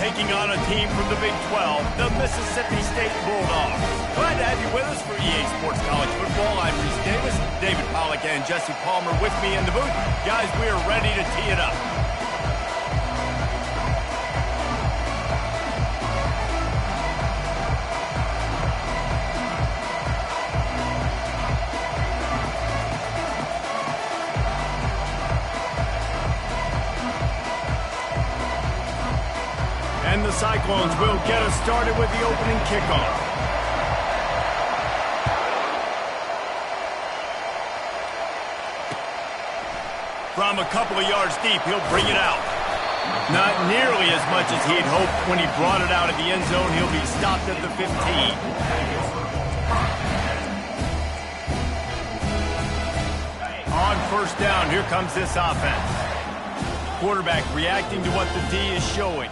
taking on a team from the Big 12, the Mississippi State Bulldogs. Glad to have you with us for EA Sports College Football. I'm Reese Davis, David Pollack and Jesse Palmer with me in the booth. Guys, we are ready to tee it up. And the Cyclones will get us started with the opening kickoff. From a couple of yards deep, he'll bring it out. Not nearly as much as he'd hoped when he brought it out of the end zone. He'll be stopped at the 15. On first down, here comes this offense. Quarterback reacting to what the D is showing.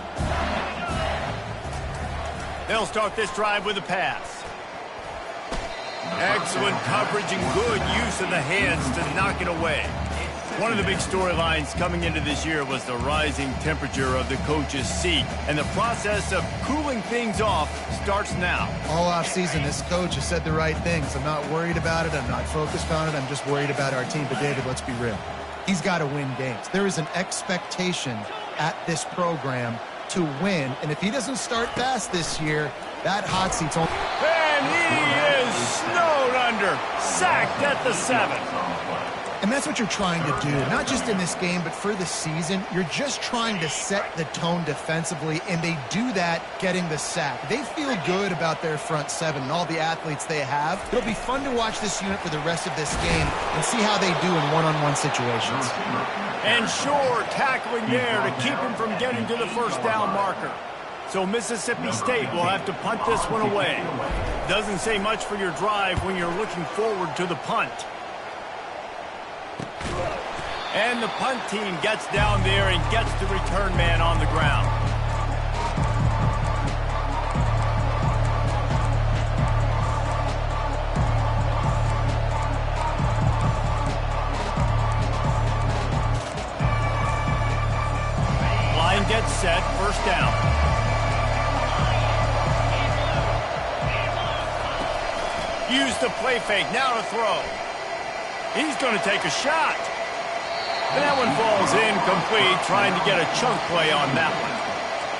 They'll start this drive with a pass. Excellent coverage and good use of the hands to knock it away. One of the big storylines coming into this year was the rising temperature of the coach's seat. And the process of cooling things off starts now. All offseason, this coach has said the right things. I'm not worried about it. I'm not focused on it. I'm just worried about our team. But, David, let's be real. He's got to win games. There is an expectation at this program to win. And if he doesn't start fast this year, that hot seat's on. And he is snowed under. Sacked at the 7. And that's what you're trying to do, not just in this game, but for the season. You're just trying to set the tone defensively, and they do that getting the sack. They feel good about their front 7 and all the athletes they have. It'll be fun to watch this unit for the rest of this game and see how they do in one-on-one situations. And sure, tackling there to keep him from getting to the first down marker. So Mississippi State will have to punt this one away. Doesn't say much for your drive when you're looking forward to the punt. And the punt team gets down there and gets the return man on the ground. Line gets set, first down. Use the play fake, now to throw. He's going to take a shot. And that one falls incomplete, trying to get a chunk play on that one.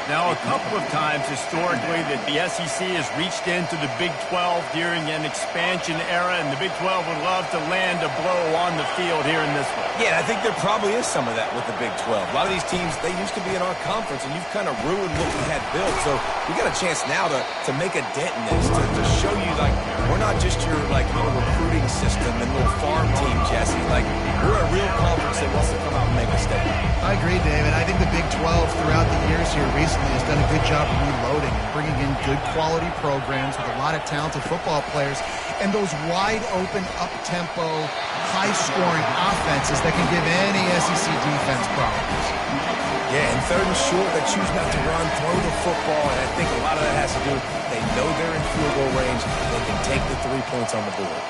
Now, a couple of times historically that the SEC has reached into the Big 12 during an expansion era, and the Big 12 would love to land a blow on the field here in this one. Yeah, I think there probably is some of that with the Big 12. A lot of these teams, they used to be in our conference, and you've kind of ruined what we had built. So we got a chance now to make a dent in this, to show you, like, we're not just your, like, little recruiting system and little farm team, Jesse. Like, we're a real conference that wants to come out and make a statement. I agree, David. I think the Big 12 throughout the years here recently has done a good job of reloading and bringing in good quality programs with a lot of talented football players and those wide open, up-tempo, high-scoring offenses that can give any SEC defense problems. Yeah, and third and short, they choose not to run, throw the football, and I think a lot of that has to do, they know they're in field goal range, they can take the 3 points on the board.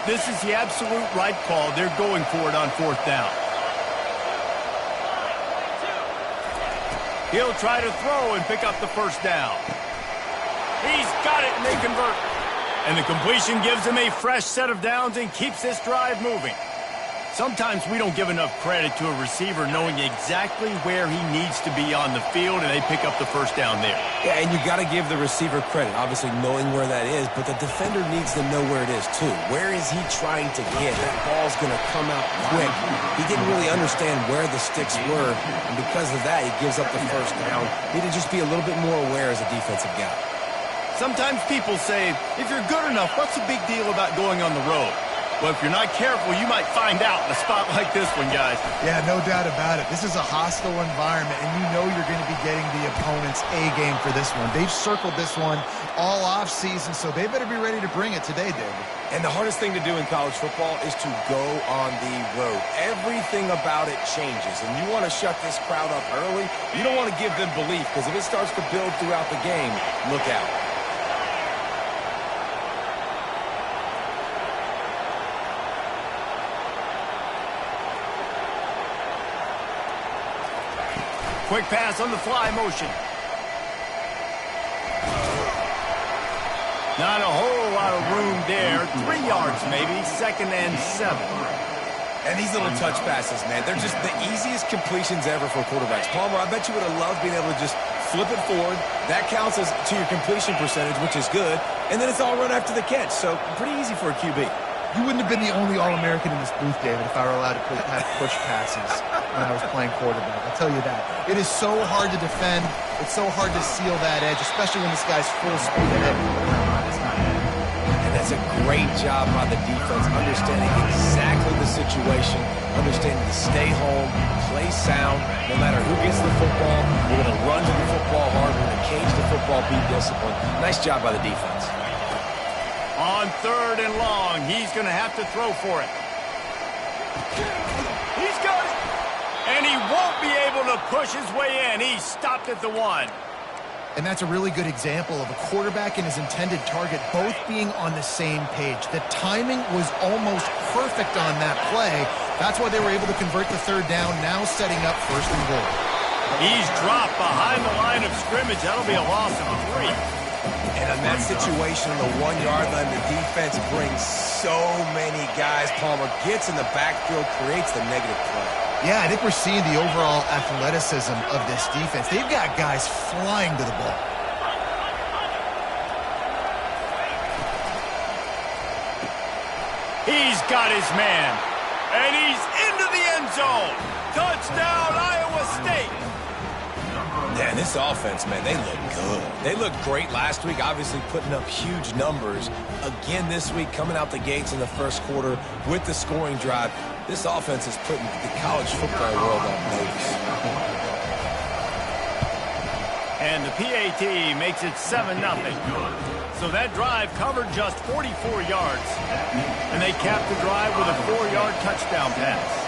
This is the absolute right call. They're going for it on fourth down. He'll try to throw and pick up the first down. He's got it, and they convert. And the completion gives him a fresh set of downs and keeps this drive moving. Sometimes we don't give enough credit to a receiver knowing exactly where he needs to be on the field, and they pick up the first down there. Yeah, and you got to give the receiver credit, obviously knowing where that is, but the defender needs to know where it is too. Where is he trying to get? That ball's going to come out quick. He didn't really understand where the sticks were, and because of that, he gives up the first down. Need to just be a little bit more aware as a defensive guy. Sometimes people say, if you're good enough, what's the big deal about going on the road? Well, if you're not careful, you might find out in a spot like this one, guys. Yeah, no doubt about it. This is a hostile environment, and you know you're going to be getting the opponent's A-game for this one. They've circled this one all off-season, so they better be ready to bring it today, David. And the hardest thing to do in college football is to go on the road. Everything about it changes, and you want to shut this crowd up early. You don't want to give them belief, because if it starts to build throughout the game, look out. Quick pass on the fly motion. Not a whole lot of room there. 3 yards maybe, 2nd and 7. And these little touch passes, man, they're just the easiest completions ever for quarterbacks. Palmer, I bet you would have loved being able to just flip it forward. That counts as to your completion percentage, which is good. And then it's all run after the catch. So pretty easy for a QB. You wouldn't have been the only All-American in this booth, David, if I were allowed to have push passes when I was playing quarterback. I'll tell you that. It is so hard to defend. It's so hard to seal that edge, especially when this guy's full speed ahead. And that's a great job by the defense, understanding exactly the situation, understanding to stay home, play sound. No matter who gets the football, we're going to run to the football hard. We're going to cage the football, be disciplined. Nice job by the defense. On 3rd and long, he's going to have to throw for it. He's got it. And he won't be able to push his way in. He stopped at the 1. And that's a really good example of a quarterback and his intended target both being on the same page. The timing was almost perfect on that play. That's why they were able to convert the 3rd down, now setting up 1st and goal. He's dropped behind the line of scrimmage. That'll be a loss of 3. And in that situation, on the 1-yard line, the defense brings so many guys. Palmer gets in the backfield, creates the negative play. Yeah, I think we're seeing the overall athleticism of this defense. They've got guys flying to the ball. He's got his man. And he's into the end zone. Touchdown, Iowa State. Man, this offense, man, they look good. They looked great last week, obviously putting up huge numbers. Again this week, coming out the gates in the 1st quarter with the scoring drive. This offense is putting the college football world on notice. And the PAT makes it 7-0. So that drive covered just 44 yards. And they capped the drive with a 4-yard touchdown pass.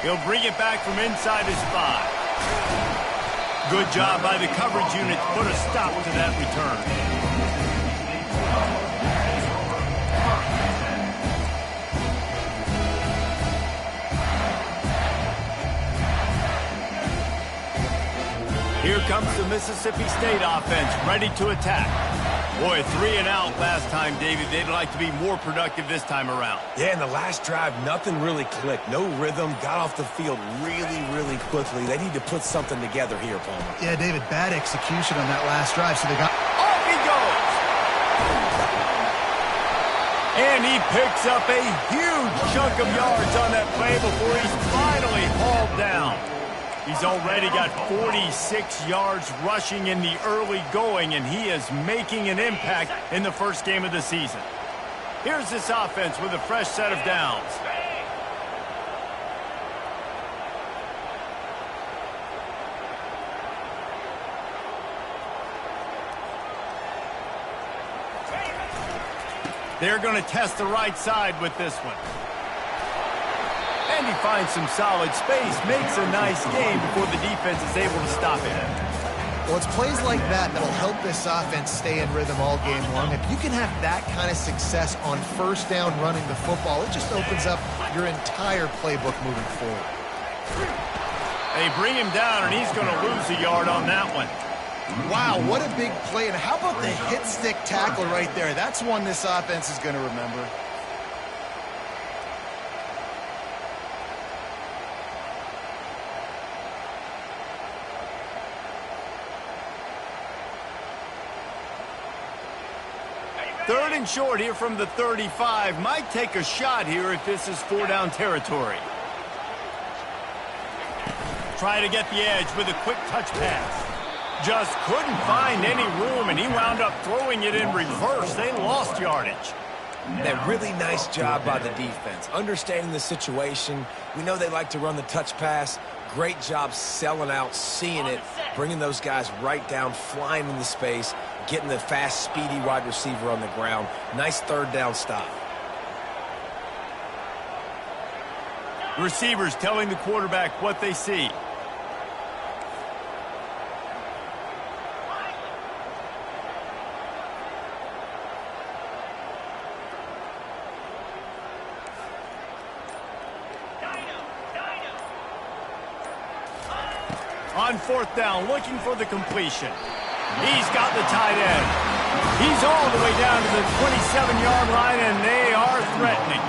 He'll bring it back from inside his 5. Good job by the coverage unit to put a stop to that return. Here comes the Mississippi State offense, ready to attack. Boy, 3 and out last time, David. They'd like to be more productive this time around. Yeah, in the last drive, nothing really clicked. No rhythm, got off the field really, really quickly. They need to put something together here, Palmer. Yeah, David, bad execution on that last drive, so they got... Off he goes! And he picks up a huge chunk of yards on that play before he's finally hauled down. He's already got 46 yards rushing in the early going, and he is making an impact in the 1st game of the season. Here's this offense with a fresh set of downs. They're going to test the right side with this one. And he finds some solid space, makes a nice game before the defense is able to stop him. Well, it's plays like that that'll help this offense stay in rhythm all game long. If you can have that kind of success on 1st down running the football, it just opens up your entire playbook moving forward. They bring him down, and he's going to lose a yard on that one. Wow, what a big play. And how about the hit stick tackle right there? That's one this offense is going to remember. Third and short here from the 35. Might take a shot here if this is 4-down territory. Try to get the edge with a quick touch pass. Just couldn't find any room, and he wound up throwing it in reverse. They lost yardage. That really nice job by the defense, understanding the situation. We know they like to run the touch pass. Great job selling out, seeing it, bringing those guys right down, flying into space, getting the fast, speedy wide receiver on the ground. Nice 3rd down stop. Receivers telling the quarterback what they see. On fourth down, looking for the completion. He's got the tight end. He's all the way down to the 27-yard line, and they are threatening.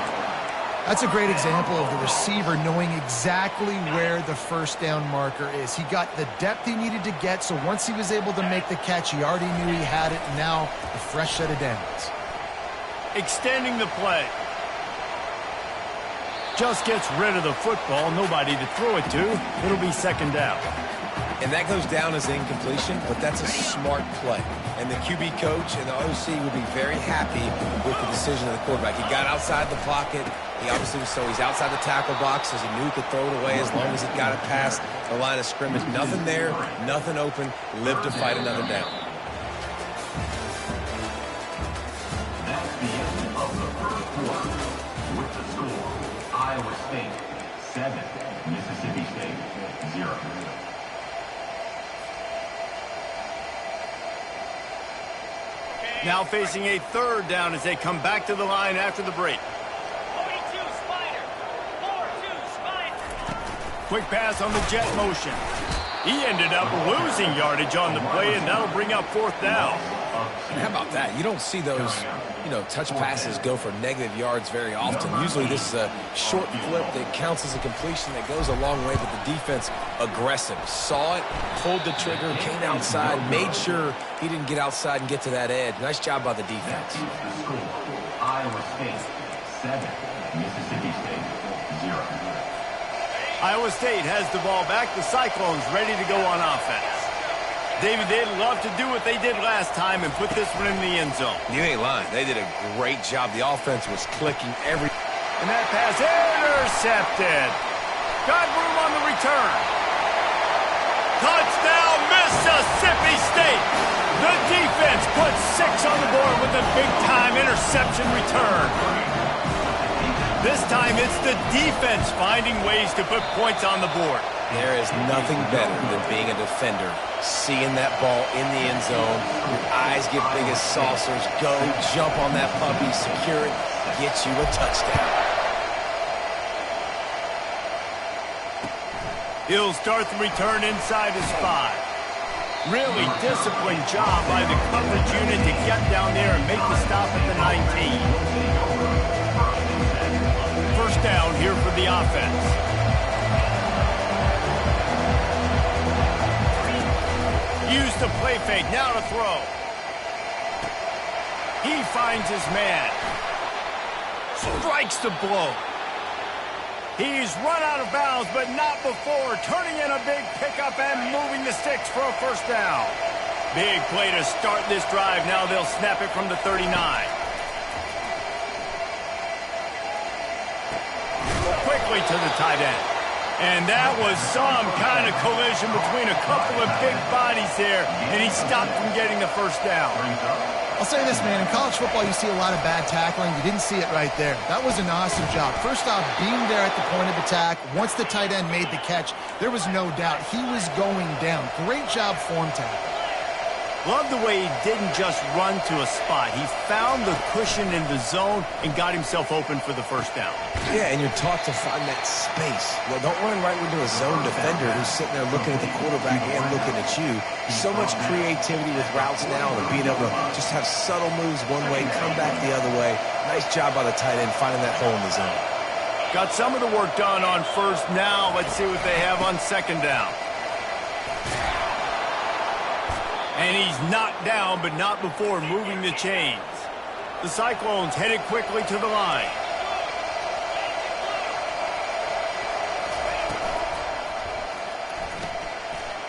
That's a great example of the receiver knowing exactly where the first down marker is. He got the depth he needed to get, so once he was able to make the catch, he already knew he had it, and now a fresh set of downs. Extending the play. Just gets rid of the football, nobody to throw it to. It'll be second down. And that goes down as incompletion, but that's a smart play. And the QB coach and the OC will be very happy with the decision of the quarterback. He got outside the pocket. He obviously was so he's outside the tackle box as he knew he could throw it away as long as he got it past the line of scrimmage. Nothing there, nothing open. Live to fight another down. That's the end of the first quarter. With the score, Iowa State 7, Mississippi State 0. Now facing a third down as they come back to the line after the break. 42 Spider. 4-2 Spider. Quick pass on the jet motion. He ended up losing yardage on the play, and that'll bring up fourth down. And how about that? You don't see those, touch passes go for negative yards very often. Usually this is a short flip that counts as a completion that goes a long way, but the defense aggressive. Saw it, pulled the trigger, came outside, made sure he didn't get outside and get to that edge. Nice job by the defense. The score, Iowa State 7, Mississippi State 0. Iowa State has the ball back. The Cyclones ready to go on offense. David, they'd love to do what they did last time and put this one in the end zone. You ain't lying. They did a great job. The offense was clicking every... And that pass intercepted. Got room on the return. Touchdown, Mississippi State. The defense puts 6 on the board with a big-time interception return. This time it's the defense finding ways to put points on the board. There is nothing better than being a defender, seeing that ball in the end zone, your eyes get big as saucers, go, jump on that puppy, secure it, get you a touchdown. He'll start the return inside his 5. Really disciplined job by the coverage unit to get down there and make the stop at the 19. First down here for the offense. Use the play fake, now to throw. He finds his man. Strikes the blow. He's run out of bounds, but not before. Turning in a big pickup and moving the sticks for a first down. Big play to start this drive. Now they'll snap it from the 39. Quickly to the tight end. And that was some kind of collision between a couple of big bodies there, and he stopped from getting the first down. I'll say this, man. In college football, you see a lot of bad tackling. You didn't see it right there. That was an awesome job. First off, being there at the point of attack, once the tight end made the catch, there was no doubt he was going down. Great job form tackle. Love the way he didn't just run to a spot. He found the cushion in the zone and got himself open for the first down. Yeah, and you're taught to find that space. Well, don't run right into a zone defender who's sitting there looking at the quarterback and looking at you. So much creativity with routes now and being able to just have subtle moves one way, come back the other way. Nice job by the tight end finding that hole in the zone. Got some of the work done on first. Now let's see what they have on second down. And he's knocked down, but not before moving the chains. The Cyclones headed quickly to the line.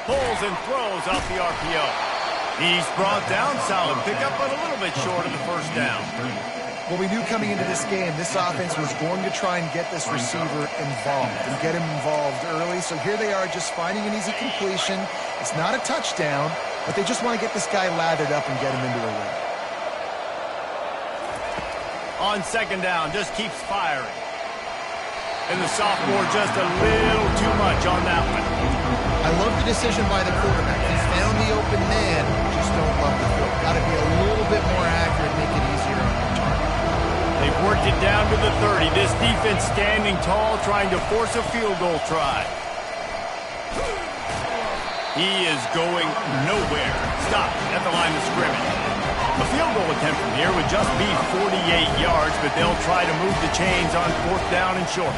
Pulls and throws off the RPO. He's brought down, solid pickup, but a little bit short of the first down. Well, we knew coming into this game, this offense was going to try and get this receiver involved and get him involved early. So here they are just finding an easy completion. It's not a touchdown, but they just want to get this guy lathered up and get him into a rhythm. On second down, just keeps firing. And the sophomore just a little too much on that one. I love the decision by the quarterback. He found the open man, just don't love the throw. Got to be a little bit more accurate, make it easier on the target. They've worked it down to the 30. This defense standing tall, trying to force a field goal try. He is going nowhere. Stop at the line of scrimmage. A field goal attempt from here would just be 48 yards, but they'll try to move the chains on 4th down and short.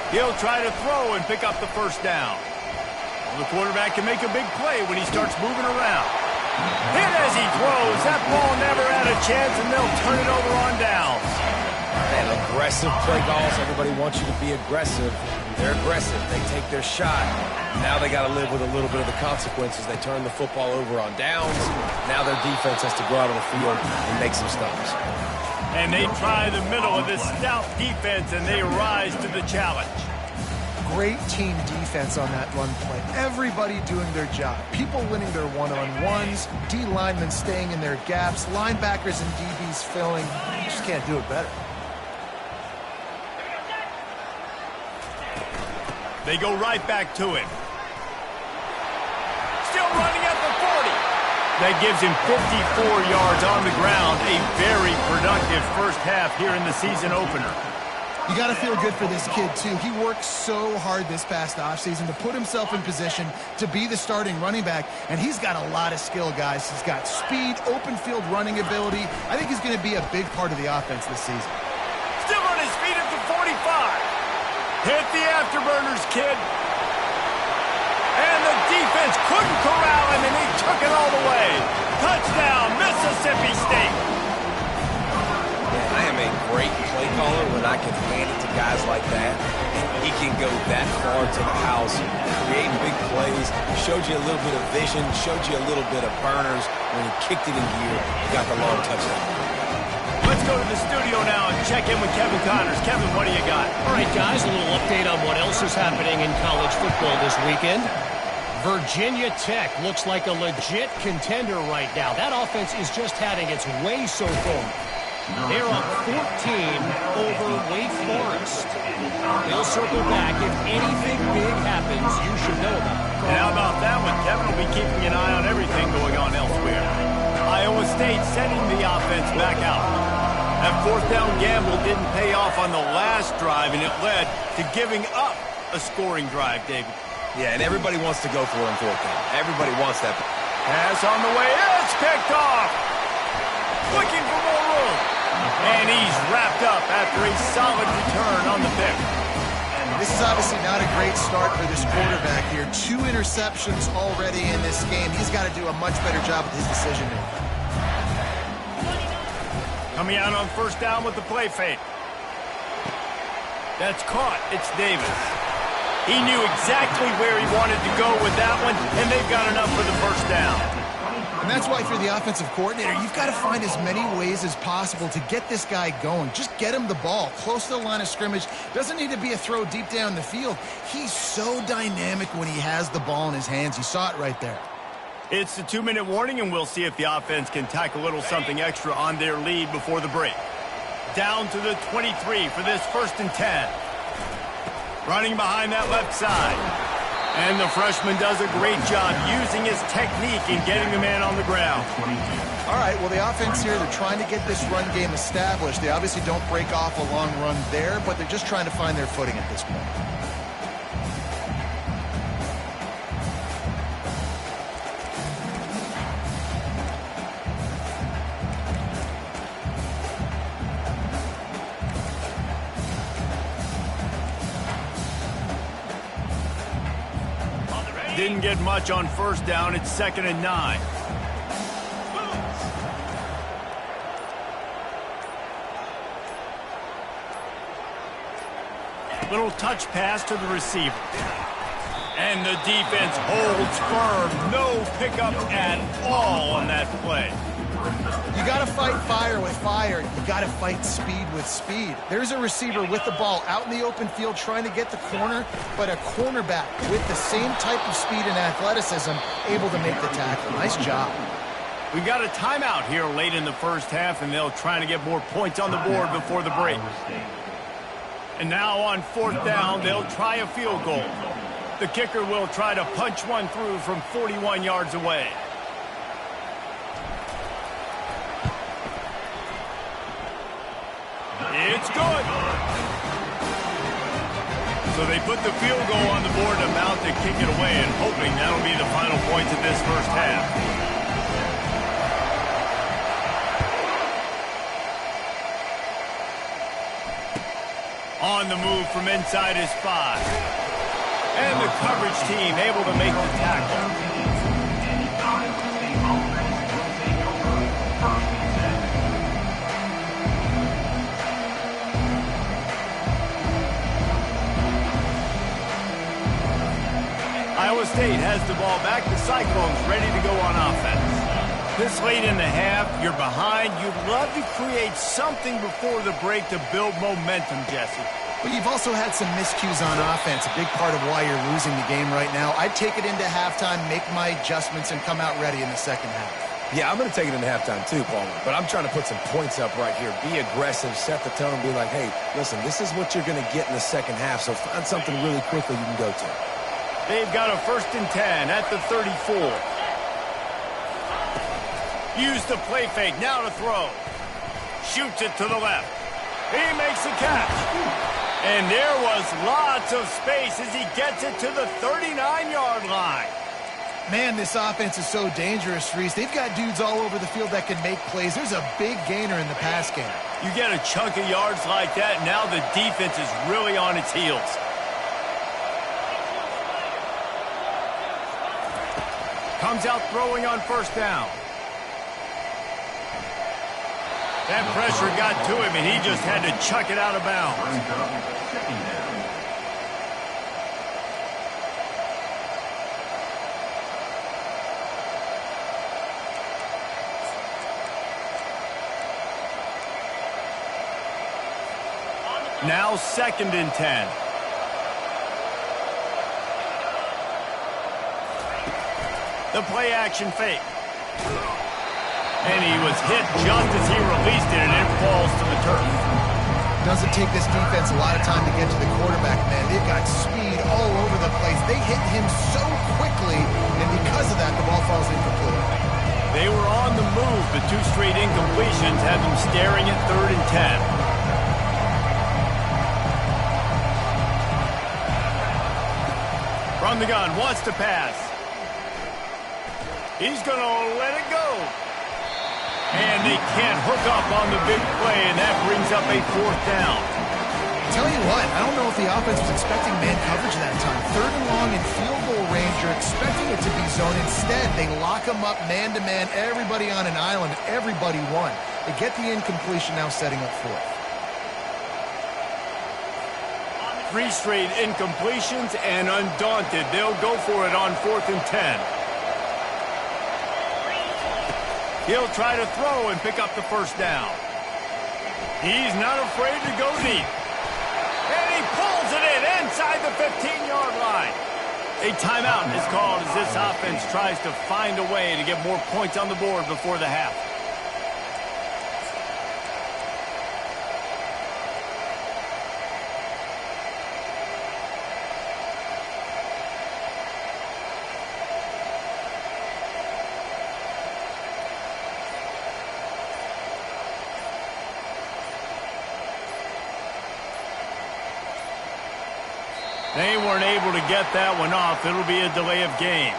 He'll try to throw and pick up the first down. Well, the quarterback can make a big play when he starts moving around. Hit as he throws. That ball never had a chance, and they'll turn it over on downs. And aggressive play calls. Everybody wants you to be aggressive. They're aggressive. They take their shot. Now they got to live with a little bit of the consequences. They turn the football over on downs. Now their defense has to go out on the field and make some stops. And they try the middle of this stout defense, and they rise to the challenge. Great team defense on that run play. Everybody doing their job. People winning their one-on-ones, D linemen staying in their gaps, linebackers and DBs filling. You just can't do it better. They go right back to him. Still running at the 40. That gives him 54 yards on the ground. A very productive first half here in the season opener. You got to feel good for this kid, too. He worked so hard this past offseason to put himself in position to be the starting running back, and he's got a lot of skill, guys. He's got speed, open field running ability. I think he's going to be a big part of the offense this season. Still on his feet at the 45. Hit the afterburners, kid. And the defense couldn't corral him, and he took it all the way. Touchdown, Mississippi State. I am a great play caller when I can hand it to guys like that. And he can go that far to the house, creating big plays, showed you a little bit of vision, showed you a little bit of burners. When he kicked it in gear, he got the long touchdown. Let's go to the studio now and check in with Kevin Connors. Kevin, what do you got? All right, guys, a little update on what else is happening in college football this weekend. Virginia Tech looks like a legit contender right now. That offense is just having its way so far. They're up 14 over Wake Forest. They'll circle back. If anything big happens, you should know about it. And how about that one? Kevin will be keeping an eye on everything going on elsewhere. Iowa State sending the offense back out. That 4th down gamble didn't pay off on the last drive, and it led to giving up a scoring drive, David. Yeah, and everybody wants to go for it on 4th down. Everybody wants that. Pass on the way. It's picked off. Looking for more room. And he's wrapped up after a solid return on the pick. This is obviously not a great start for this quarterback here. 2 interceptions already in this game. He's got to do a much better job with his decision-making. Coming out on 1st down with the play fake. That's caught. It's Davis. He knew exactly where he wanted to go with that one, and they've got enough for the 1st down. And that's why, if you're the offensive coordinator, you've got to find as many ways as possible to get this guy going. Just get him the ball close to the line of scrimmage. Doesn't need to be a throw deep down the field. He's so dynamic when he has the ball in his hands. You saw it right there. It's the 2-minute warning, and we'll see if the offense can tack a little something extra on their lead before the break. Down to the 23 for this 1st and 10. Running behind that left side. And the freshman does a great job using his technique and getting the man on the ground. All right, well, the offense here, they're trying to get this run game established. They obviously don't break off a long run there, but they're just trying to find their footing at this point. Didn't get much on 1st down. It's 2nd and 9. Little touch pass to the receiver. And the defense holds firm. No pickup at all on that play. You got to fight fire with fire. You got to fight speed with speed. There's a receiver with the ball out in the open field trying to get the corner, but a cornerback with the same type of speed and athleticism able to make the tackle. Nice job. We got a timeout here late in the 1st half, and they'll try to get more points on the board before the break. And now on fourth down, they'll try a field goal. The kicker will try to punch one through from 41 yards away. It's good. So they put the field goal on the board and about to kick it away, and hoping that'll be the final points of this first half. On the move from inside his 5. And the coverage team able to make the tackle. Iowa State has the ball back. The Cyclones ready to go on offense. This late in the half, you're behind. You'd love to create something before the break to build momentum, Jesse. But you've also had some miscues on offense, a big part of why you're losing the game right now. I'd take it into halftime, make my adjustments, and come out ready in the second half. Yeah, I'm going to take it into halftime too, Palmer. But I'm trying to put some points up right here. Be aggressive, set the tone, be like, hey, listen, this is what you're going to get in the second half, so find something really quickly you can go to. They've got a 1st and 10 at the 34. Use the play fake, now to throw. Shoots it to the left. He makes the catch. And there was lots of space as he gets it to the 39-yard line. Man, this offense is so dangerous, Reese. They've got dudes all over the field that can make plays. There's a big gainer in the pass game. You get a chunk of yards like that, now the defense is really on its heels. Comes out throwing on 1st down. That pressure got to him, and he just had to chuck it out of bounds. Now 2nd and 10. The play action fake. And he was hit just as he released it, and it falls to the turf. Doesn't take this defense a lot of time to get to the quarterback, man. They've got speed all over the place. They hit him so quickly, and because of that, the ball falls incomplete. They were on the move. The 2 straight incompletions have them staring at 3rd and 10. From the gun, wants to pass. He's going to let it go. And they can't hook up on the big play, and that brings up a 4th down. Tell you what, I don't know if the offense was expecting man coverage that time. 3rd and long in field goal range, you're expecting it to be zone. Instead, they lock them up man-to-man, everybody on an island, everybody won. They get the incompletion, now setting up 4th. 3 straight incompletions, and undaunted, they'll go for it on 4th and 10. He'll try to throw and pick up the 1st down. He's not afraid to go deep. And he pulls it in inside the 15-yard line. A timeout is called as this offense tries to find a way to get more points on the board before the half. They weren't able to get that one off. It'll be a delay of game.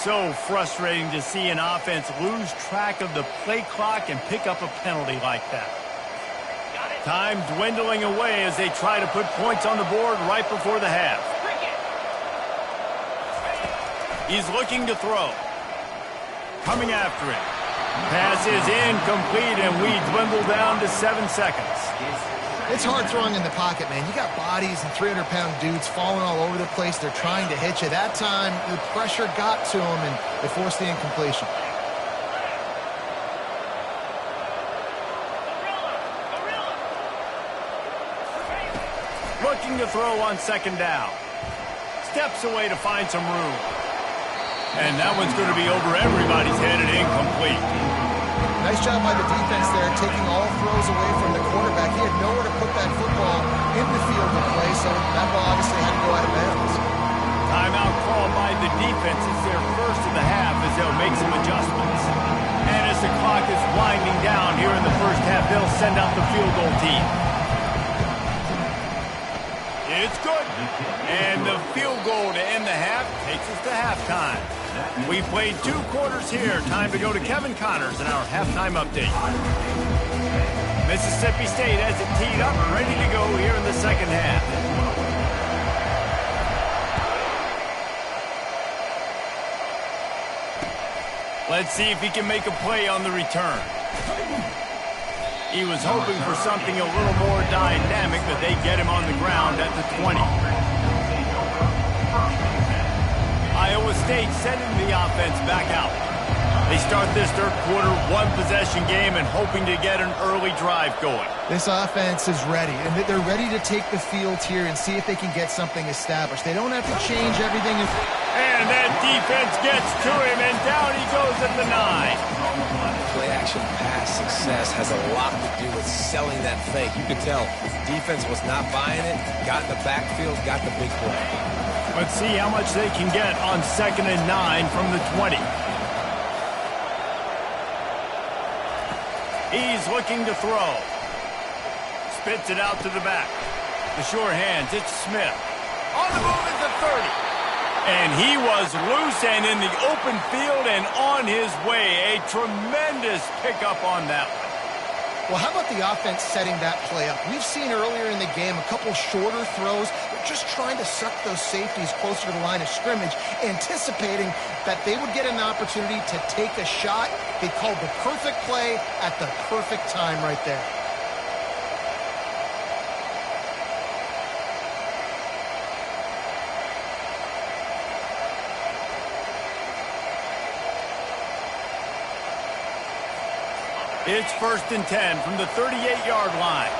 So frustrating to see an offense lose track of the play clock and pick up a penalty like that. Time dwindling away as they try to put points on the board right before the half. He's looking to throw. Coming after it. Pass is incomplete, and we dwindle down to 7 seconds. It's hard throwing in the pocket, man. You got bodies and 300-pound dudes falling all over the place. They're trying to hit you. That time, the pressure got to them, and they forced the incompletion. Looking to throw on 2nd down. Steps away to find some room. And that one's going to be over everybody's head and incomplete. Nice job by the defense there, taking all throws away from the quarterback. He had nowhere to put that football in the field to play, so that ball obviously had to go out of bounds. Timeout called by the defense. It's their first of the half as they'll make some adjustments. And as the clock is winding down here in the first half, they'll send out the field goal team. It's good. And the field goal to end the half takes us to halftime. We played 2 quarters here. Time to go to Kevin Connors in our halftime update. Mississippi State has it teed up, ready to go here in the second half. Let's see if he can make a play on the return. He was hoping for something a little more dynamic, but they get him on the ground at the 20. Iowa State sending the offense back out. They start this third quarter, 1-possession game, and hoping to get an early drive going. This offense is ready, and they're ready to take the field here and see if they can get something established. They don't have to change everything. And that defense gets to him, and down he goes at the 9. Play-action pass success has a lot to do with selling that fake. You could tell defense was not buying it, got in the backfield, got the big play. Let's see how much they can get on 2nd and 9 from the 20. He's looking to throw. Spits it out to the back. The sure hands, it's Smith. On the move is the 30. And he was loose and in the open field and on his way. A tremendous pickup on that one. Well, how about the offense setting that play up? We've seen earlier in the game a couple shorter throws. They're just trying to suck those safeties closer to the line of scrimmage, anticipating that they would get an opportunity to take a shot. They called the perfect play at the perfect time right there. It's 1st and 10 from the 38-yard line.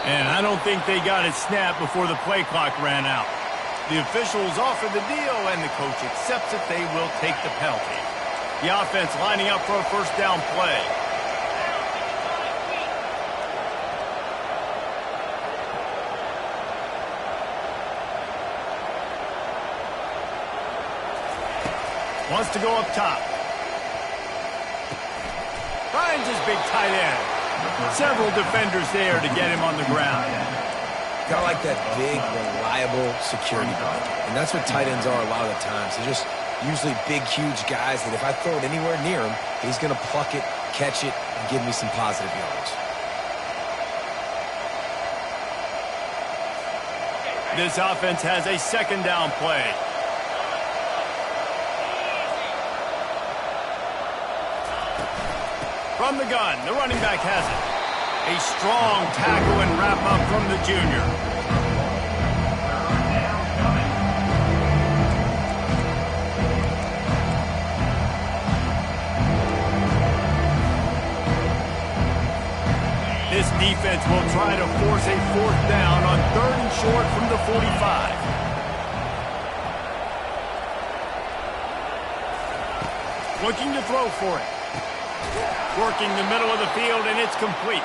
And I don't think they got it snapped before the play clock ran out. The officials offer the deal, and the coach accepts it. They will take the penalty. The offense lining up for a first down play. Wants to go up top. Finds his big tight end. Several defenders there to get him on the ground. Kind of like that big, reliable security blanket. And that's what tight ends are a lot of the times. They're just usually big, huge guys that if I throw it anywhere near him, he's going to pluck it, catch it, and give me some positive yards. This offense has a second down play. From the gun, the running back has it. A strong tackle and wrap up from the junior. This defense will try to force a 4th down on 3rd and short from the 45. Looking to throw for it. Working the middle of the field, and it's complete.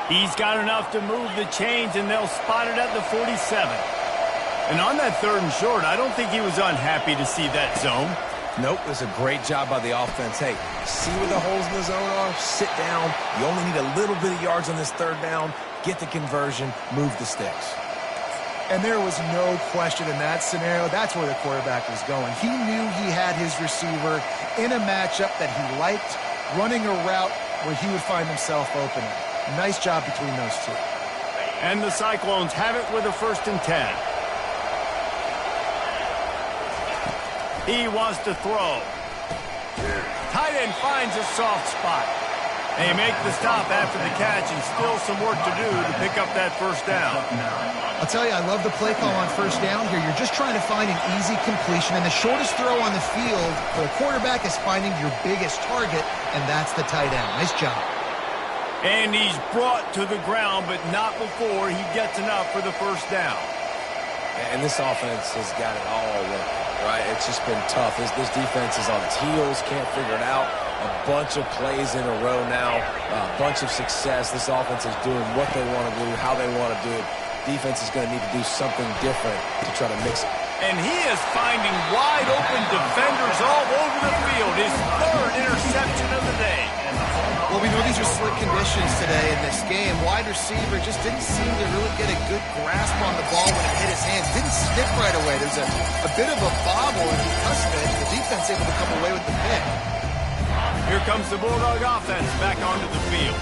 He's got enough to move the chains, and they'll spot it at the 47. And on that 3rd and short, I don't think he was unhappy to see that zone. Nope, it was a great job by the offense. Hey, see where the holes in the zone are? Sit down. You only need a little bit of yards on this 3rd down. Get the conversion. Move the sticks. And there was no question in that scenario. That's where the quarterback was going. He knew he had his receiver in a matchup that he liked, running a route where he would find himself open. Nice job between those two. And the Cyclones have it with a 1st and 10. He wants to throw. Tight end finds a soft spot. They make the stop after the catch, and still some work to do to pick up that 1st down. I'll tell you, I love the play call on 1st down here. You're just trying to find an easy completion, and the shortest throw on the field for the quarterback is finding your biggest target, and that's the tight end. Nice job. And he's brought to the ground, but not before he gets enough for the 1st down. And this offense has got it all working. right? It's just been tough. This defense is on its heels, can't figure it out. A bunch of plays in a row now, a bunch of success. This offense is doing what they want to do, how they want to do it. Defense is going to need to do something different to try to mix it. And he is finding wide-open defenders all over the field. His third interception of the day. Well, we know these are slick conditions today in this game. Wide receiver just didn't seem to really get a good grasp on the ball when it hit his hands. Didn't stick right away. There's a bit of a bobble, and because of it, the defense able to come away with the pick. Here comes the Bulldog offense back onto the field.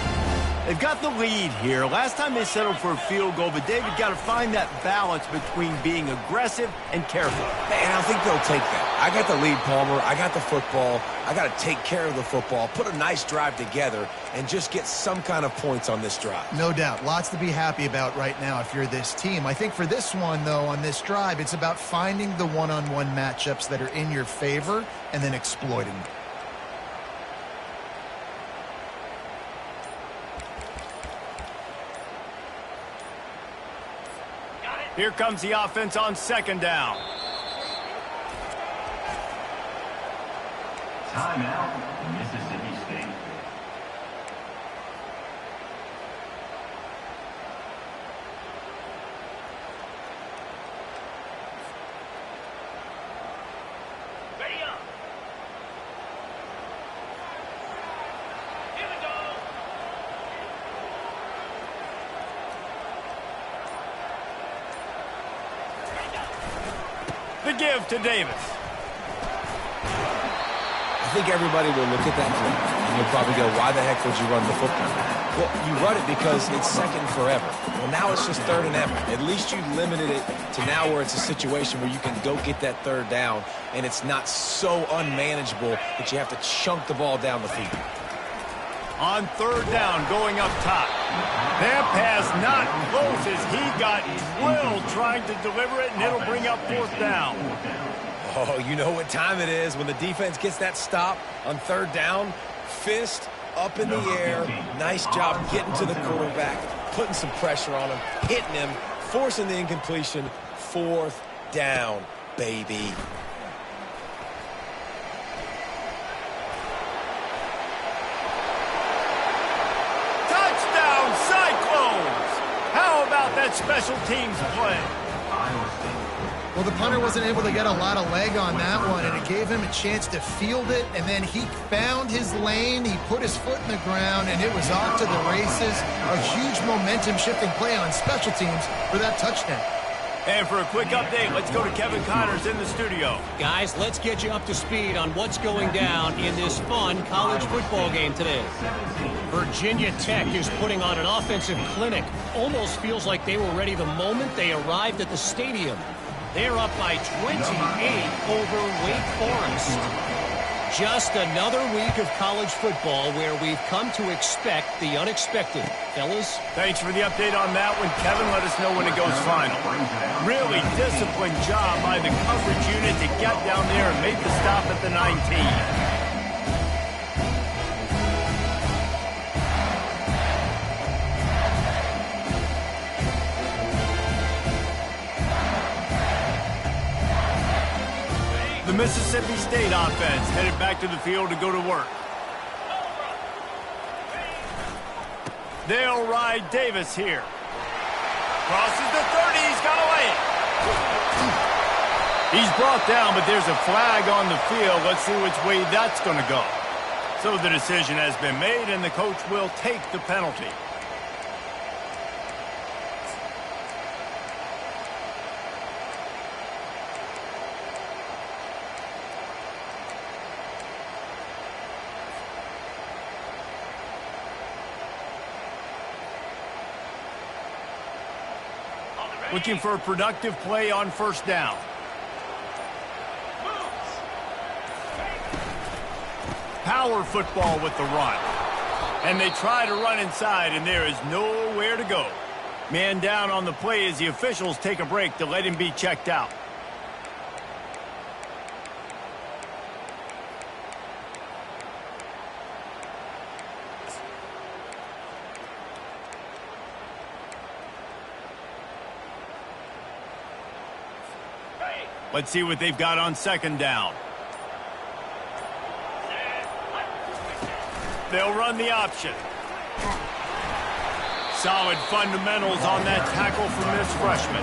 They've got the lead here. Last time they settled for a field goal, but David got to find that balance between being aggressive and careful. And I think they'll take that. I got the lead, Palmer. I got the football. I got to take care of the football, put a nice drive together, and just get some kind of points on this drive. No doubt. Lots to be happy about right now if you're this team. I think for this one, though, on this drive, it's about finding the one-on-one matchups that are in your favor and then exploiting them. Here comes the offense on second down. Timeout, Mississippi State. Ready up. Here we go. The give to Davis. I think everybody will look at that play, and you'll probably go, why the heck would you run the football? Well, you run it because it's second forever. Well, now it's just third and ever. At least you limited it to now where it's a situation where you can go get that third down, and it's not so unmanageable that you have to chunk the ball down the field. On third down, going up top. That pass not close as he got drilled trying to deliver it, and it'll bring up fourth down. Oh, you know what time it is when the defense gets that stop on third down. Fist up in the air. Nice job getting to the quarterback, putting some pressure on him, hitting him, forcing the incompletion. Fourth down, baby. Touchdown, Cyclones! How about that special teams play? Well, the punter wasn't able to get a lot of leg on that one, and it gave him a chance to field it, and then he found his lane, he put his foot in the ground, and it was off to the races. A huge momentum-shifting play on special teams for that touchdown. And for a quick update, let's go to Kevin Connors in the studio. Guys, let's get you up to speed on what's going down in this fun college football game today. Virginia Tech is putting on an offensive clinic. Almost feels like they were ready the moment they arrived at the stadium. They're up by 28 over Wake Forest. Just another week of college football where we've come to expect the unexpected. Fellas? Thanks for the update on that one, Kevin. Let us know when it goes final. Really disciplined job by the coverage unit to get down there and make the stop at the 19. The Mississippi State offense headed back to the field to go to work. They'll ride Davis here. Crosses the 30, he's got away. He's brought down, but there's a flag on the field. Let's see which way that's going to go. So the decision has been made, and the coach will take the penalty. Looking for a productive play on first down. Power football with the run. And they try to run inside, and there is nowhere to go. Man down on the play as the officials take a break to let him be checked out. Let's see what they've got on second down. They'll run the option. Solid fundamentals on that tackle from this freshman.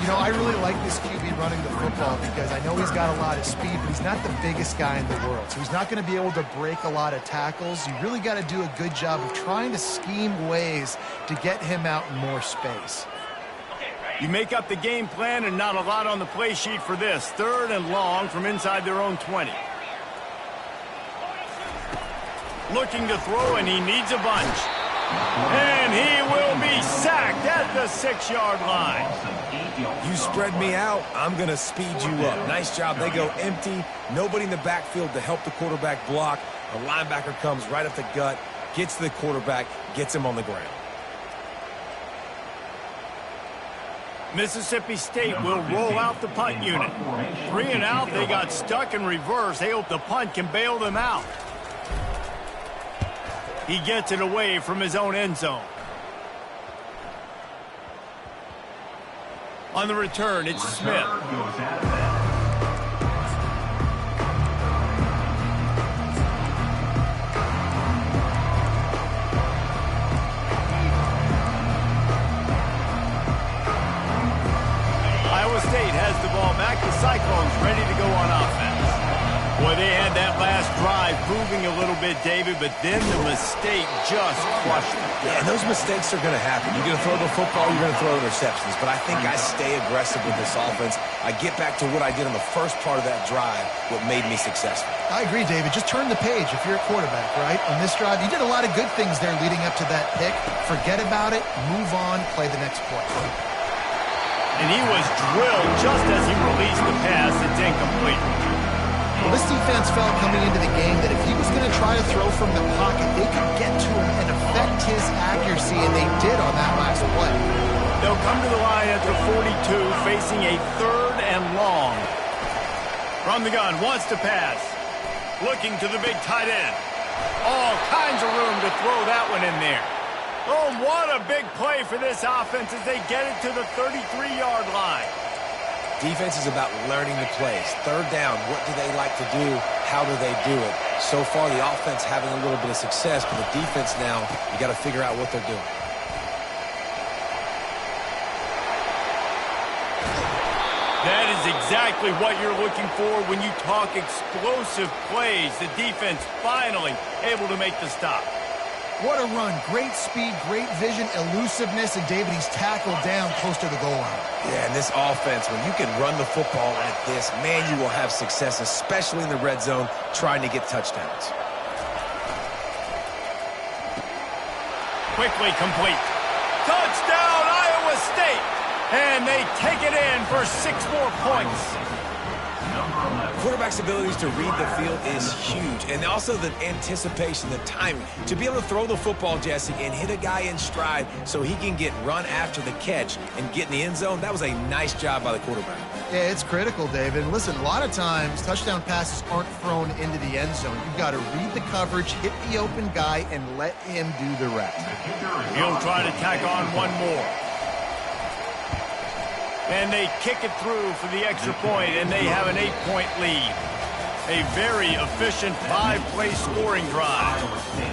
You know, I really like this QB running the football because I know he's got a lot of speed, but he's not the biggest guy in the world. So he's not going to be able to break a lot of tackles. You really got to do a good job of trying to scheme ways to get him out in more space. You make up the game plan and not a lot on the play sheet for this. Third and long from inside their own 20. Looking to throw, and he needs a bunch. And he will be sacked at the 6-yard line. You spread me out, I'm going to speed you up. Nice job. They go empty. Nobody in the backfield to help the quarterback block. The linebacker comes right up the gut, gets to the quarterback, gets him on the ground. Mississippi State will roll out the punt unit. 3 and out, they got stuck in reverse. They hope the punt can bail them out. He gets it away from his own end zone. On the return, it's Smith. Iowa State has the ball back. The Cyclones ready to go on offense. Boy, they had that last drive moving a little bit, David, but then the mistake just crushed them. Yeah, and those mistakes are going to happen. You're going to throw the football, you're going to throw interceptions. But I think I stay aggressive with this offense. I get back to what I did on the first part of that drive, what made me successful. I agree, David. Just turn the page if you're a quarterback, right? On this drive, you did a lot of good things there leading up to that pick. Forget about it, move on, play the next play. And he was drilled just as he released the pass. It's incomplete. Well, this defense felt coming into the game that if he was going to try to throw from the pocket, they could get to him and affect his accuracy, and they did on that last play. They'll come to the line at the 42, facing a 3rd and long. From the gun, wants to pass. Looking to the big tight end. All kinds of room to throw that one in there. Oh, what a big play for this offense as they get it to the 33-yard line. Defense is about learning the plays. 3rd down, what do they like to do? How do they do it? So far, the offense having a little bit of success, but the defense now, you got to figure out what they're doing. That is exactly what you're looking for when you talk explosive plays. The defense finally able to make the stop. What a run. Great speed, great vision, elusiveness, and David, he's tackled down close to the goal line. Yeah, and this offense, when you can run the football like this, man, you will have success, especially in the red zone, trying to get touchdowns. Quickly complete. Touchdown, Iowa State! And they take it in for 6 more points. Quarterback's abilities to read the field is huge, and also the anticipation, the timing. To be able to throw the football, Jesse, and hit a guy in stride so he can get run after the catch and get in the end zone, that was a nice job by the quarterback. Yeah, it's critical, David. Listen, a lot of times touchdown passes aren't thrown into the end zone. You've got to read the coverage, hit the open guy, and let him do the rest. He'll try to tack on one more. And they kick it through for the extra point, and they have an 8-point lead. A very efficient 5-play scoring drive.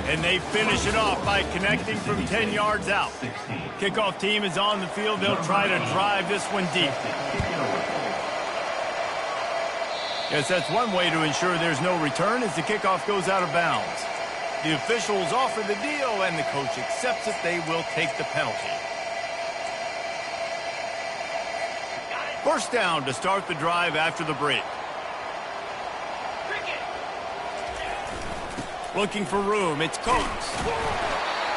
And they finish it off by connecting from 10 yards out. Kickoff team is on the field. They'll try to drive this one deep. Yes, that's one way to ensure there's no return as the kickoff goes out of bounds. The officials offer the deal, and the coach accepts it. They will take the penalty. First down to start the drive after the break. Looking for room, it's Coates.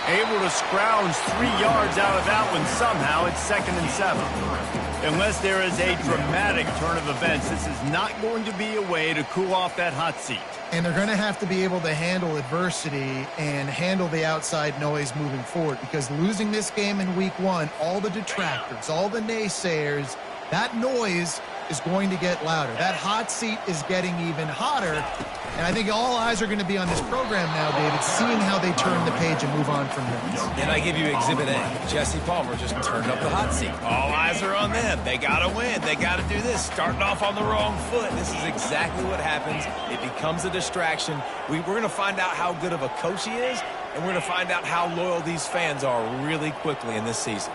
Able to scrounge 3 yards out of that one somehow. It's 2nd and 7. Unless there is a dramatic turn of events, this is not going to be a way to cool off that hot seat. And they're going to have to be able to handle adversity and handle the outside noise moving forward, because losing this game in week 1, all the detractors, all the naysayers, that noise is going to get louder. That hot seat is getting even hotter. And I think all eyes are going to be on this program now, David, seeing how they turn the page and move on from this. And I give you Exhibit A. Jesse Palmer just turned up the hot seat. All eyes are on them. They got to win. They got to do this. Starting off on the wrong foot. This is exactly what happens. It becomes a distraction. We're going to find out how good of a coach he is, and we're going to find out how loyal these fans are really quickly in this season.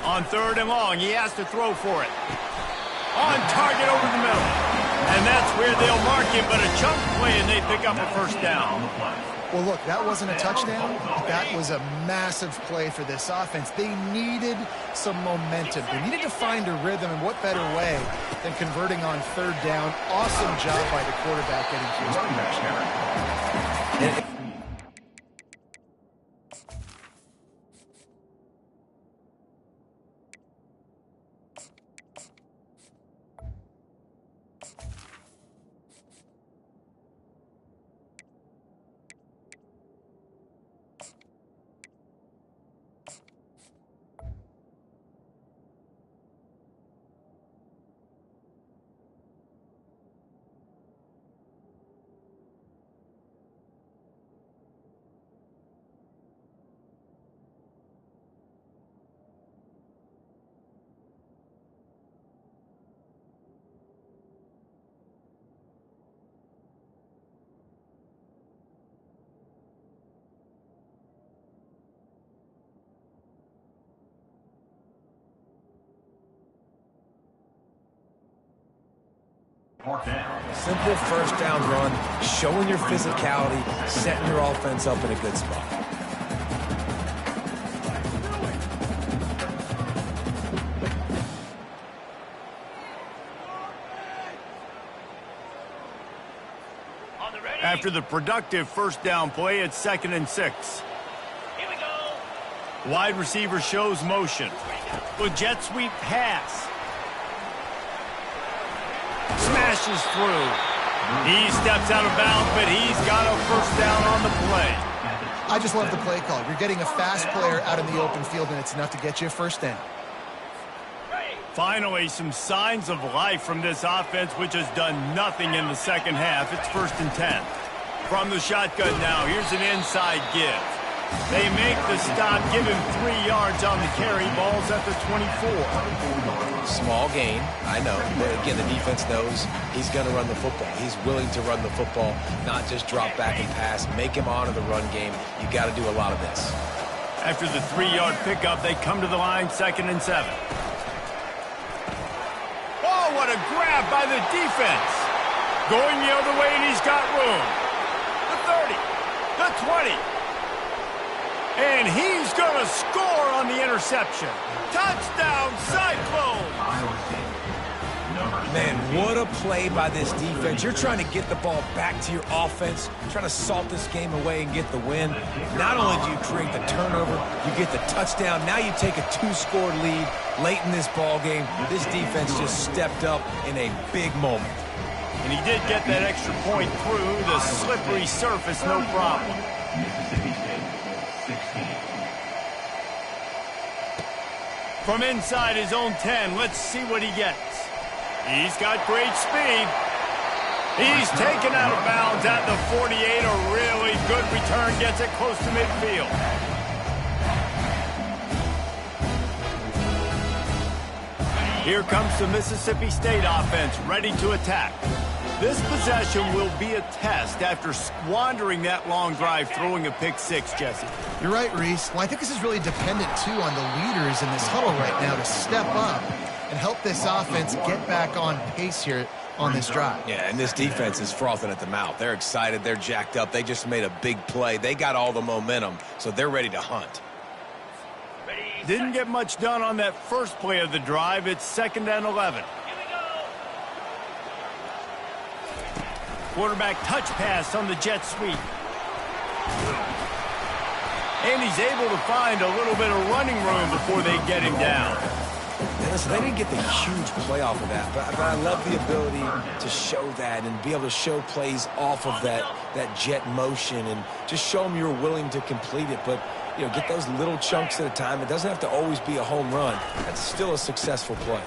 On 3rd and long, he has to throw for it. On target over the middle. And that's where they'll mark him, but a chunk play, and they pick up a first down. Well, look, that wasn't a touchdown. That was a massive play for this offense. They needed some momentum. They needed to find a rhythm, and what better way than converting on 3rd down. Awesome job by the quarterback getting to his protection. Simple first down run, showing your physicality, setting your offense up in a good spot. After the productive first down play, it's 2nd and 6. Here we go. Wide receiver shows motion. With jet sweep pass. Smashes through. He steps out of bounds, but he's got a first down on the play. I just love the play call. You're getting a fast player out in the open field, and it's enough to get you a first down. Finally, some signs of life from this offense, which has done nothing in the second half. It's 1st and 10. From the shotgun now, here's an inside give. They make the stop, give him 3 yards on the carry. Ball's at the 24. Small gain, I know. But again, the defense knows he's going to run the football. He's willing to run the football, not just drop back and pass. Make him honor the run game. You got to do a lot of this. After the 3-yard pickup, they come to the line, 2nd and 7. Oh, what a grab by the defense. Going the other way, and he's got room. The 30, the 20. And he's going to score on the interception. Touchdown, Cyclones! Man, what a play by this defense. You're trying to get the ball back to your offense, trying to salt this game away and get the win. Not only do you create the turnover, you get the touchdown. Now you take a 2-score lead late in this ball game. This defense just stepped up in a big moment. And he did get that extra point through the slippery surface, no problem. Mississippi State, 16. From inside his own 10, let's see what he gets. He's got great speed. He's taken out of bounds at the 48. A really good return, gets it close to midfield. Here comes the Mississippi State offense, ready to attack. This possession will be a test after squandering that long drive, throwing a pick 6, Jesse. You're right, Reese. Well, I think this is really dependent, too, on the leaders in this huddle right now to step up and help this offense get back on pace here on this drive. Yeah, and this defense is frothing at the mouth. They're excited. They're jacked up. They just made a big play. They got all the momentum, so they're ready to hunt. Didn't get much done on that first play of the drive. It's 2nd and 11. Quarterback touch pass on the jet sweep. And he's able to find a little bit of running room before they get him down. And listen, they didn't get the huge play off of that, but I love the ability to show that and be able to show plays off of that jet motion and just show them you're willing to complete it. But get those little chunks at a time. It doesn't have to always be a home run. That's still a successful play.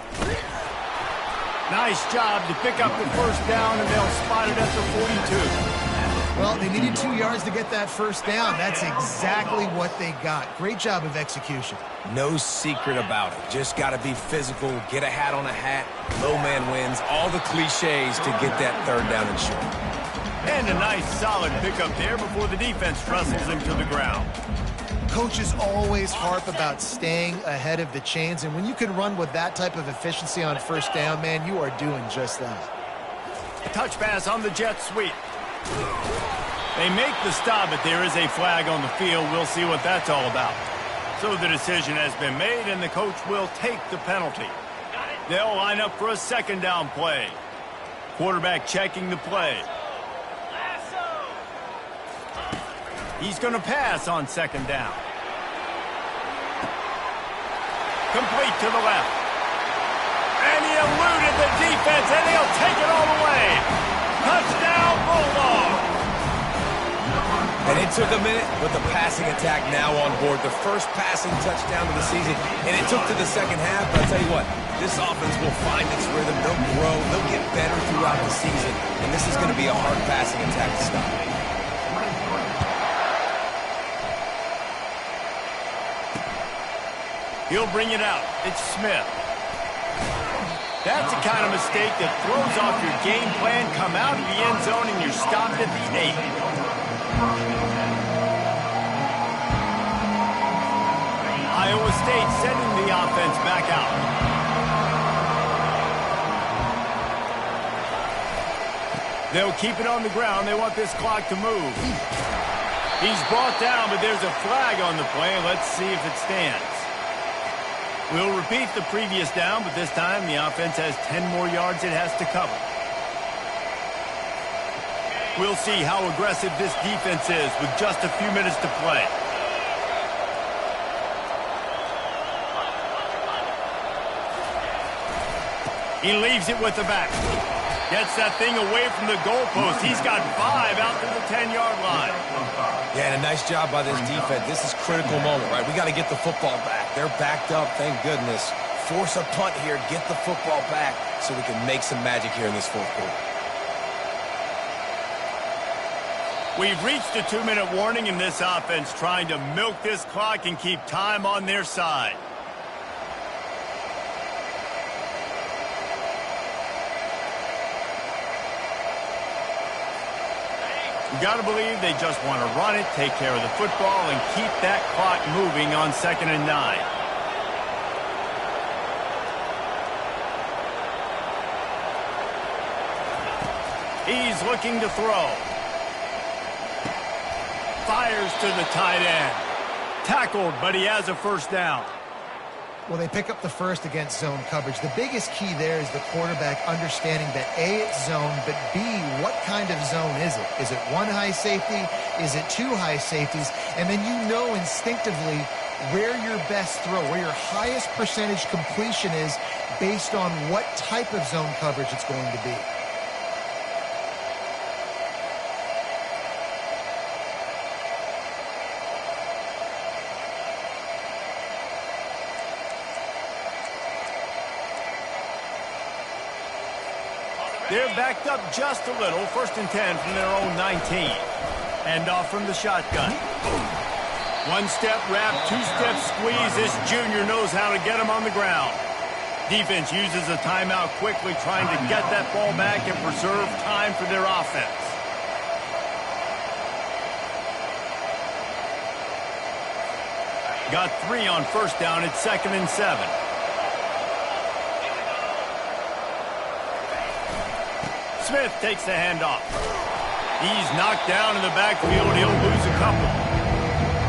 Nice job to pick up the first down, and they'll spot it at the 42. Well, they needed 2 yards to get that first down. That's exactly what they got. Great job of execution. No secret about it. Just got to be physical, get a hat on a hat, low man wins, all the cliches to get that third down and short. And a nice solid pickup there before the defense wrestles him to the ground. Coaches always harp about staying ahead of the chains, and when you can run with that type of efficiency on first down, man, you are doing just that. A touch pass on the jet sweep. They make the stop, but there is a flag on the field. We'll see what that's all about. So the decision has been made, and the coach will take the penalty. They'll line up for a second down play. Quarterback checking the play. He's going to pass on second down. Complete to the left. And he eluded the defense, and he'll take it all the way. Touchdown, Bulldogs! And it took a minute, but the passing attack now on board. The first passing touchdown of the season, and it took to the second half. But I'll tell you what, this offense will find its rhythm. They'll grow. They'll get better throughout the season. And this is going to be a hard passing attack to stop. He'll bring it out. It's Smith. That's the kind of mistake that throws off your game plan. Come out of the end zone and you're stopped at the 8. Iowa State sending the offense back out. They'll keep it on the ground. They want this clock to move. He's brought down, but there's a flag on the play. Let's see if it stands. We'll repeat the previous down, but this time the offense has 10 more yards it has to cover. We'll see how aggressive this defense is with just a few minutes to play. He leaves it with the back. Gets that thing away from the goalpost. He's got 5 out to the 10-yard line. Yeah, and a nice job by this defense. This is a critical moment, right? We got to get the football back. They're backed up, thank goodness. Force a punt here, get the football back so we can make some magic here in this fourth quarter. We've reached a 2-minute warning in this offense, trying to milk this clock and keep time on their side. You got to believe they just want to run it, take care of the football, and keep that clock moving on 2nd and 9. He's looking to throw. Fires to the tight end. Tackled, but he has a first down. Well, they pick up the first against zone coverage. The biggest key there is the quarterback understanding that A, it's zone, but B, what kind of zone is it? Is it 1 high safety? Is it 2 high safeties? And then you know instinctively where your best throw, where your highest percentage completion is based on what type of zone coverage it's going to be. They're backed up just a little. 1st and 10 from their own 19. And off from the shotgun. 1-step wrap, 2-step squeeze. This junior knows how to get him on the ground. Defense uses a timeout quickly, trying to get that ball back and preserve time for their offense. Got 3 on first down. It's 2nd and 7. Smith takes the handoff. He's knocked down in the backfield. He'll lose a couple.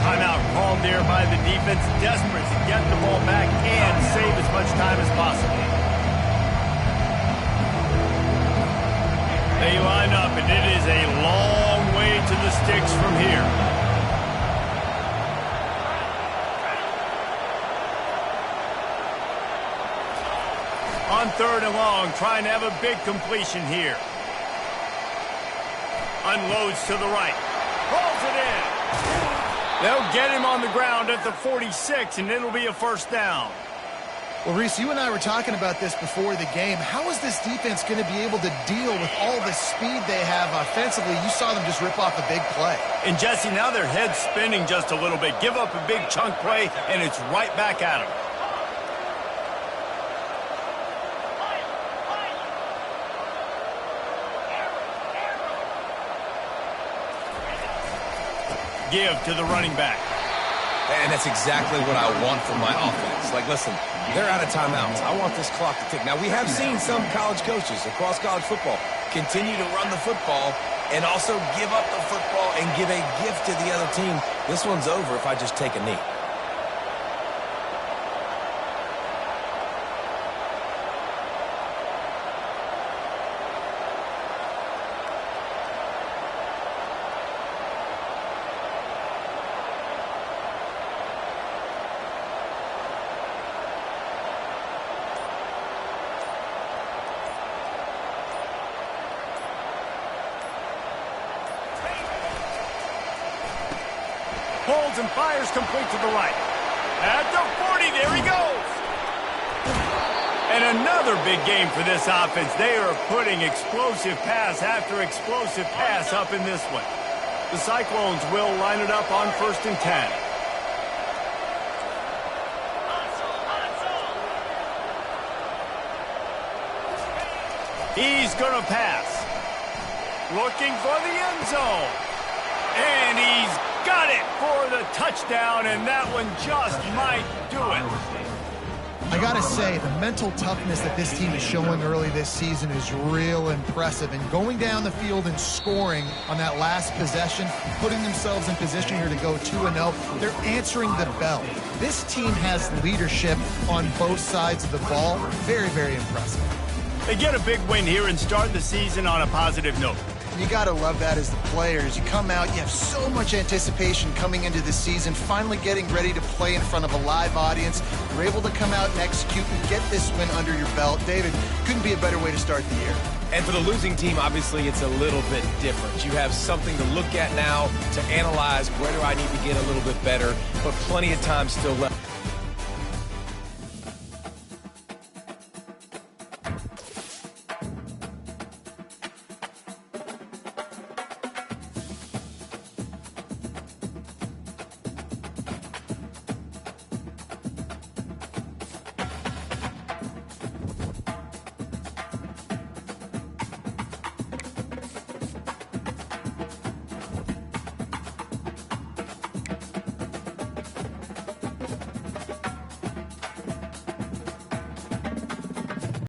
Timeout called there by the defense. Desperate to get the ball back and save as much time as possible. They line up, and it is a long way to the sticks from here. On 3rd and long, trying to have a big completion here. Unloads to the right. Rolls it in. They'll get him on the ground at the 46, and it'll be a first down. Well, Reese, you and I were talking about this before the game. How is this defense going to be able to deal with all the speed they have offensively? You saw them just rip off a big play. And, Jesse, now their head's spinning just a little bit. Give up a big chunk play, and it's right back at them. Give to the running back. And that's exactly what I want from my offense. Like, listen, they're out of timeouts. I want this clock to tick. Now, we have seen some college coaches across college football continue to run the football and also give up the football and give a gift to the other team. This one's over if I just take a knee. Holds and fires complete to the right. At the 40, there he goes. And another big game for this offense. They are putting explosive pass after explosive pass up in this one. The Cyclones will line it up on 1st and 10. He's going to pass. Looking for the end zone. And he's got it for the touchdown, and that one just might do it. I got to say, the mental toughness that this team is showing early this season is real impressive. And going down the field and scoring on that last possession, putting themselves in position here to go 2-0, they're answering the bell. This team has leadership on both sides of the ball. Very, very impressive. They get a big win here and start the season on a positive note. You got to love that as the players. You come out, you have so much anticipation coming into the season, finally getting ready to play in front of a live audience. You're able to come out and execute and get this win under your belt. David, couldn't be a better way to start the year. And for the losing team, obviously, it's a little bit different. You have something to look at now, to analyze where do I need to get a little bit better, but plenty of time still left.